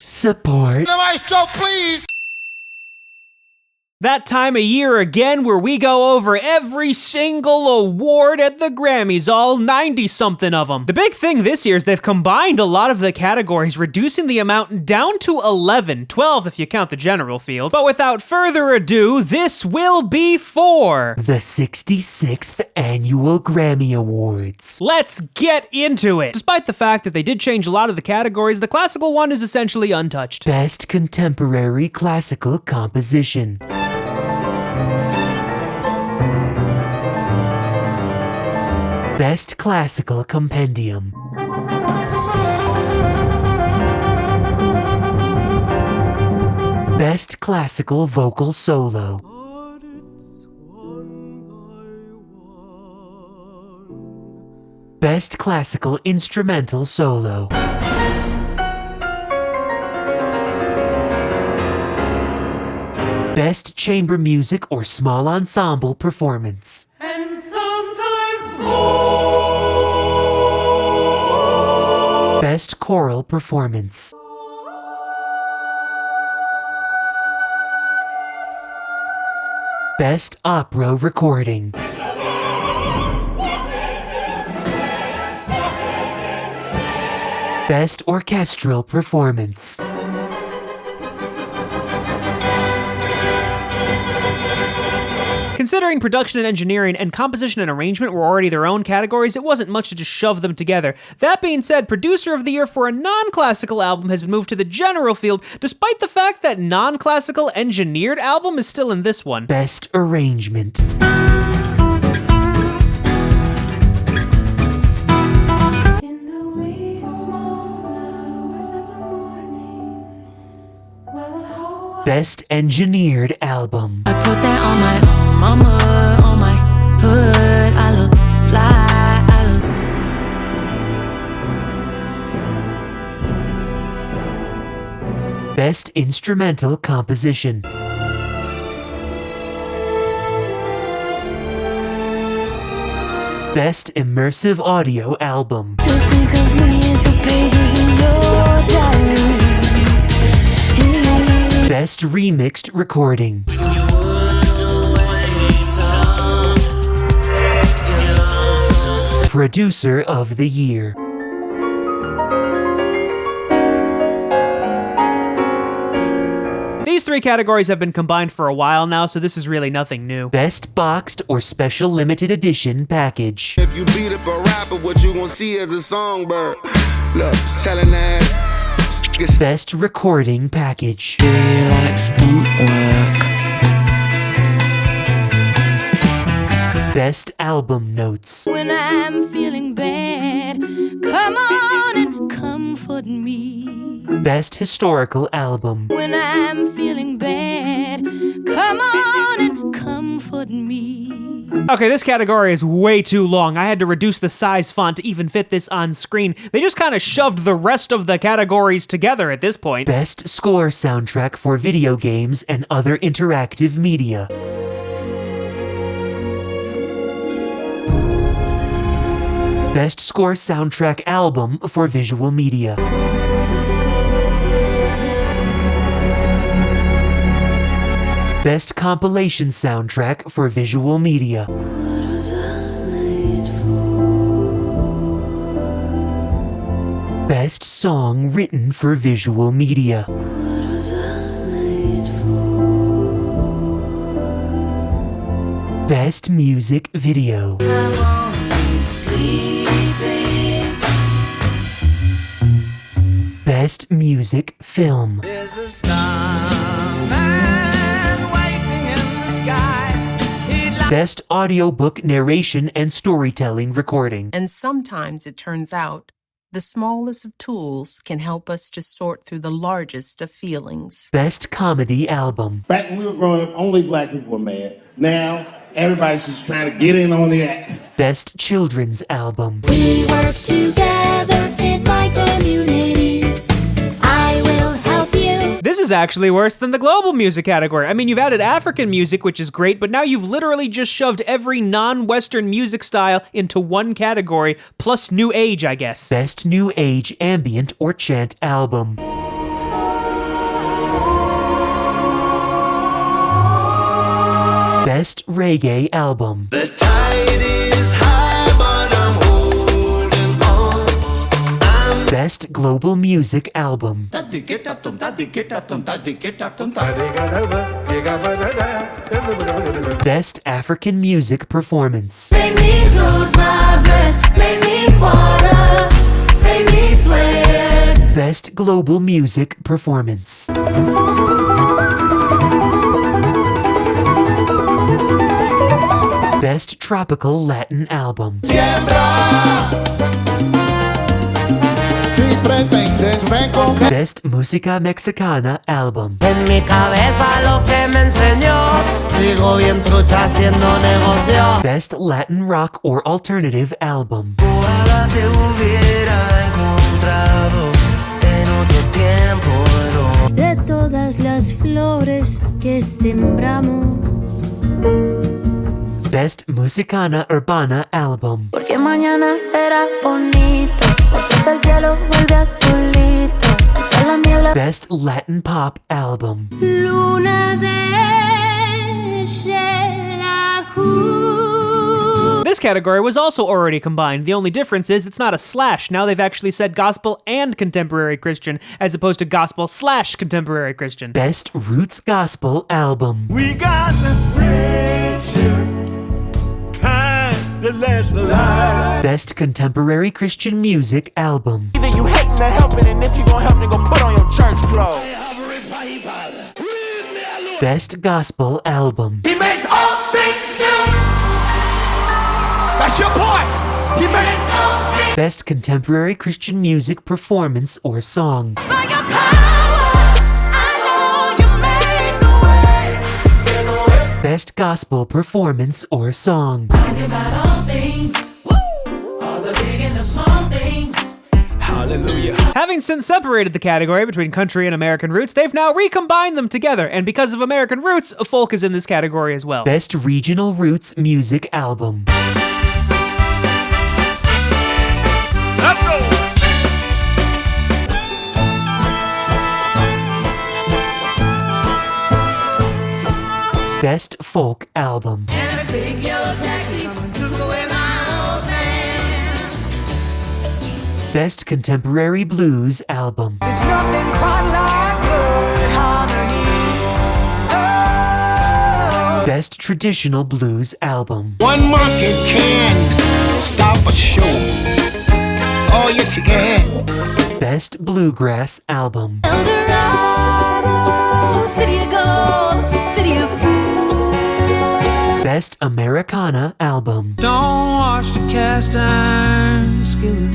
Support. The maestro, please. That time of year again where we go over every single award at the Grammys, all 90-something of them. The big thing this year is they've combined a lot of the categories, reducing the amount down to 11, 12 if you count the general field. But without further ado, this will be for the 66th Annual Grammy Awards. Let's get into it! Despite the fact that they did change a lot of the categories, the classical one is essentially untouched. Best Contemporary Classical Composition. Best Classical Compendium. Best Classical Vocal Solo. Best Classical Instrumental Solo. Best Chamber Music or Small Ensemble Performance. And sometimes Best Choral Performance. Best Opera Recording. Best Orchestral Performance. Considering production and engineering and composition and arrangement were already their own categories, it wasn't much to just shove them together. That being said, Producer of the Year for a non-classical album has been moved to the general field, despite the fact that non-classical engineered album is still in this one. Best Arrangement. Best Engineered Album. I put that on my own mama, on my hood. I look fly, I look. Best Instrumental Composition. Best Immersive Audio Album. Just think of me as the pages in your diary. Best Remixed Recording. Producer of the Year. These three categories have been combined for a while now, so this is really nothing new. Best Boxed or Special Limited Edition Package. If you beat up a rapper, what you gonna see is a songbird. Look, telling that. Best Recording Package. Relax, don't work. Best Album Notes. When I'm feeling bad, come on and comfort me. Best Historical Album. When I'm feeling bad, come on and comfort me. Okay, this category is way too long. I had to reduce the size font to even fit this on screen. They just kind of shoved the rest of the categories together at this point. Best Score Soundtrack for Video Games and Other Interactive Media. Best Score Soundtrack Album for Visual Media. Best Compilation Soundtrack for Visual Media. What was I made for? Best Song Written for Visual Media. What was I made for? Best Music Video. Best Music Film. there's a starman waiting in the sky. He'd like Best Audiobook Narration and Storytelling Recording. And sometimes it turns out the smallest of tools can help us to sort through the largest of feelings. Best Comedy Album. Back when we were growing up, only black people were mad. Now, everybody's just trying to get in on the act. Best Children's Album. We work together in my community. I will help you. This is actually worse than the global music category. I mean, you've added African music, which is great, but now you've literally just shoved every non-Western music style into one category, plus New Age, I guess. Best New Age Ambient or Chant Album. Reggae Album. The tide is high, but I'm holding on. Best Global Music Album. Best African Music Performance. Make me lose my breath, make me water, make me sweat. Best Global Music Performance. Best Tropical Latin Album. Best Música Mexicana Album. En mi cabeza lo que me enseñó, sigo bien trucha haciendo negocio. Best Latin Rock or Alternative Album. Ojalá te hubiera encontrado en otro tiempo, no. De todas las flores que sembramos. Best Musicana Urbana Album. Porque mañana será bonito, porque hasta el cielo vuelve azulito. Toda la niebla. Best Latin Pop Album. Luna de Xelajú. This category was also already combined. The only difference is it's not a slash. Now they've actually said gospel and contemporary Christian, as opposed to gospel/contemporary Christian. Best Roots Gospel Album. We got the friendship kind that lasts a life. Best Contemporary Christian Music Album. Either you hating or helping, and if you gon' help, then go put on your church clothes. Best Gospel Album. He makes all things new. That's your point. He makes all things. Best Contemporary Christian Music Performance or Song. By your power, I know you made the way. Best Gospel Performance or Song. Talking about all things, all the big and the small things. Hallelujah. Having since separated the category between country and American roots, they've now recombined them together, and because of American roots, folk is in this category as well. Best Regional Roots Music Album. Let's go. Best Folk Album. And a big yellow taxi took away my old man. Best Contemporary Blues Album. There's nothing quite like good harmony. Oh. Best Traditional Blues Album. One market can stop a show. Oh, yes, you can. Best Bluegrass Album. Eldorado, city of gold, city of fools. Best Americana Album. Don't wash the cast iron skillet.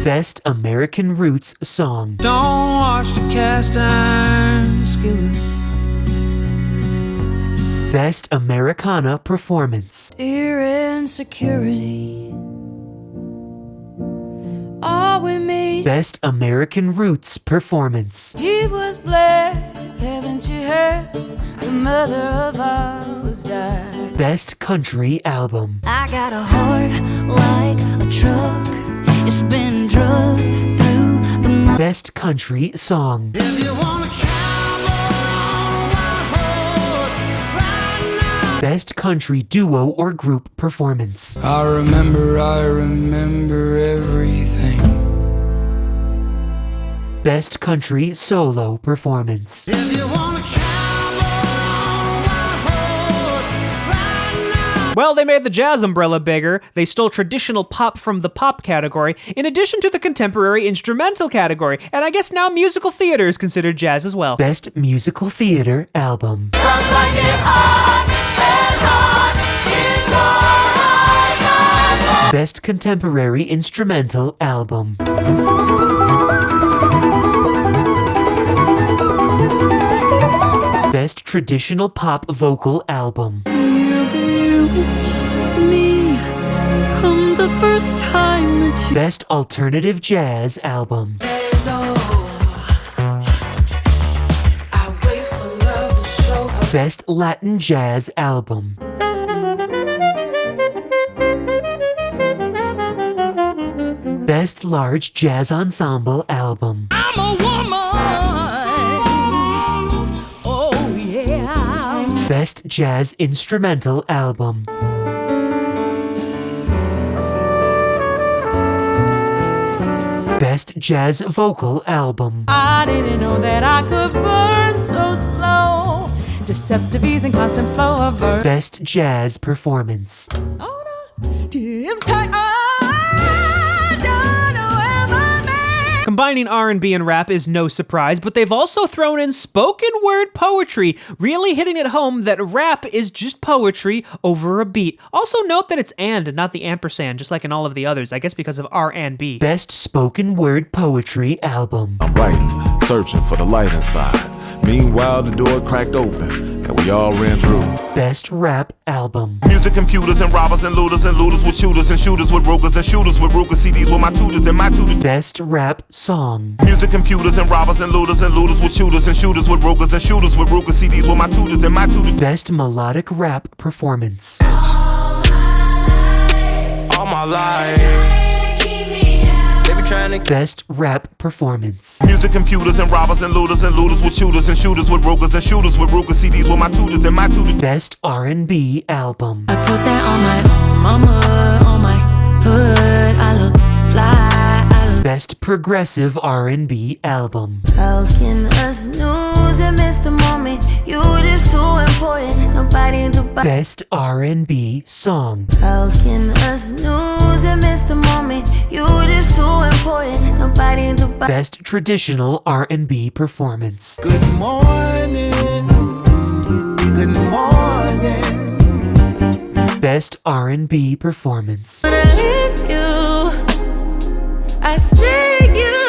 Best American Roots Song. Don't wash the cast iron skillet. Best Americana Performance. Dear insecurity, all we meet. Best American Roots Performance. He was blessed, haven't you heard? The mother of ours died. Best Country Album. I got a heart like a truck. It's been drugged through the mud. Best Country Song. If you want a cowboy on a white horse, right now. Best Country Duo or Group Performance. I remember everything. Best Country Solo Performance. If you want a cowboy on a white horse, right now. Well, they made the jazz umbrella bigger, they stole traditional pop from the pop category, in addition to the contemporary instrumental category, and I guess now musical theater is considered jazz as well. Best Musical Theater Album. Best Contemporary Instrumental Album. Best Traditional Pop Vocal Album. You with me from the first time that you. Best Alternative Jazz Album. Best Latin Jazz Album. Best Large Jazz Ensemble Album. I'm a woman. Oh yeah. Best Jazz Instrumental Album. Best Jazz Vocal Album. I didn't know that I could burn so slow. Deceptive ease and constant flow of verse. Best Jazz Performance. Oh, no. Damn tight. I don't know where my man. Combining R&B and rap is no surprise, but they've also thrown in spoken word poetry, really hitting it home that rap is just poetry over a beat. Also note that it's and not the ampersand, just like in all of the others, I guess because of R&B. Best Spoken Word Poetry Album. I'm writing, searching for the light inside. Meanwhile, the door cracked open, and we all ran through. Best Rap Album. Music computers and robbers and looters with shooters and shooters with brokers and shooters with brokers. CDs with my tutors and my tutors. Best Rap Song. Music computers and robbers and looters with shooters and shooters with brokers and shooters with brokers. CDs with my tutors and my tutors. Best Melodic Rap Performance. All my life. Best Rap Performance. Music computers and robbers and looters with shooters and shooters with brokers and shooters with brokers. CDs with my tutors and my tutors. Best R&B Album. I put that on my mama, on my hood. I look fly. I look. Best Progressive R&B Album. How can us snooze and miss the moment? You just too important. Nobody to buy. Best R&B Song. How can us snooze and miss the moment? You just too important. Nobody to buy. Best Traditional R&B Performance. Good morning. Good morning. Best R&B Performance. When I leave you, I see you.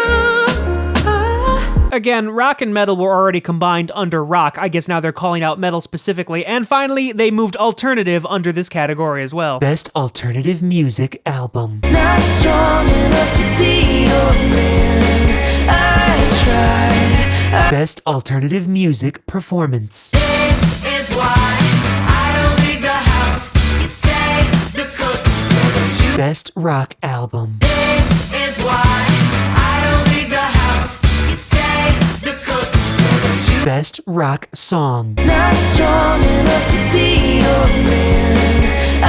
Again, rock and metal were already combined under rock. I guess now they're calling out metal specifically. And finally, they moved alternative under this category as well. Best Alternative Music Album. Not strong enough to be your man. I tried. Best Alternative Music Performance. This is why I don't leave the house. You say the coast is closed. Best Rock Album. This is why I don't leave the house. You say the coast is closed. Best Rock Song. Not strong enough to be your man. I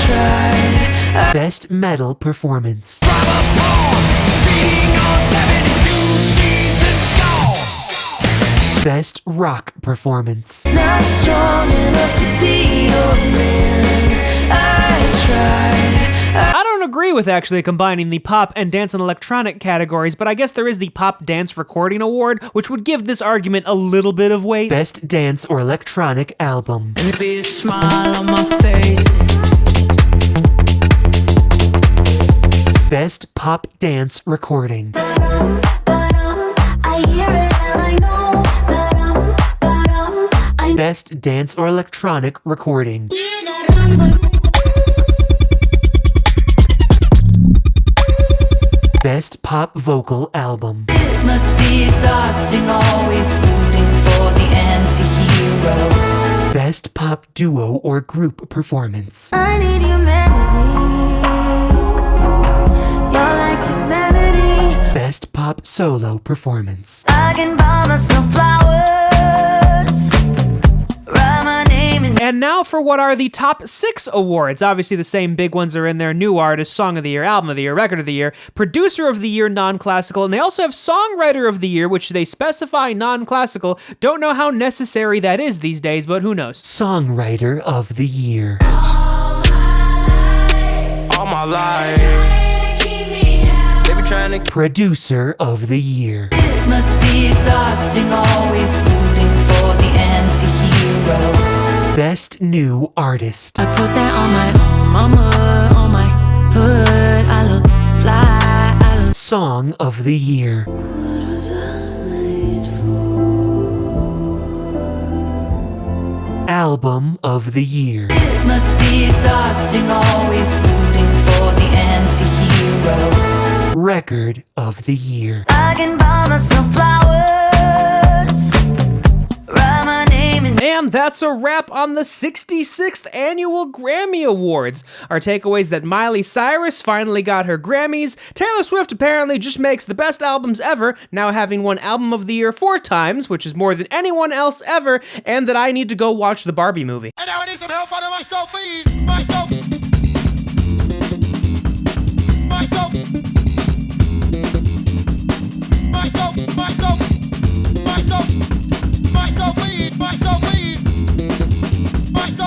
tried. Best Metal Performance. Best Rock Performance. Not strong enough to be your man. I tried. I don't agree with actually combining the pop and dance and electronic categories, but I guess there is the Pop Dance Recording Award, which would give this argument a little bit of weight. Best Dance or Electronic Album. And be a smile on my face. Best Pop Dance Recording. I hear it and I know. Best Dance or Electronic Recording. Best Pop Vocal Album. It must be exhausting, always rooting for the anti-hero. Best Pop Duo or Group Performance. I need humanity. You're like humanity. Best Pop Solo Performance. I can buy myself flowers. Write my name in. And now for what are the top 6 awards. Obviously the same big ones are in there. New Artist, Song of the Year, Album of the Year, Record of the Year, Producer of the Year, Non-Classical, and they also have Songwriter of the Year, which they specify non-classical. Don't know how necessary that is these days, but who knows. Songwriter of the Year. All my life. They be trying to. Producer of the Year. It must be exhausting, always rooting for the anti-hero. Best New Artist. I put that on my mama, on my hood. I look fly. I look. Song of the Year. What was I made for? Album of the Year. It must be exhausting, always rooting for the anti-hero. Record of the Year. I can buy myself flowers. Write my name in. And that's a wrap on the 66th Annual Grammy Awards. Our takeaways that Miley Cyrus finally got her Grammys, Taylor Swift apparently just makes the best albums ever, now having won Album of the Year 4 times, which is more than anyone else ever, and that I need to go watch the Barbie movie. And now I need some help for the maestro, please. Maestro.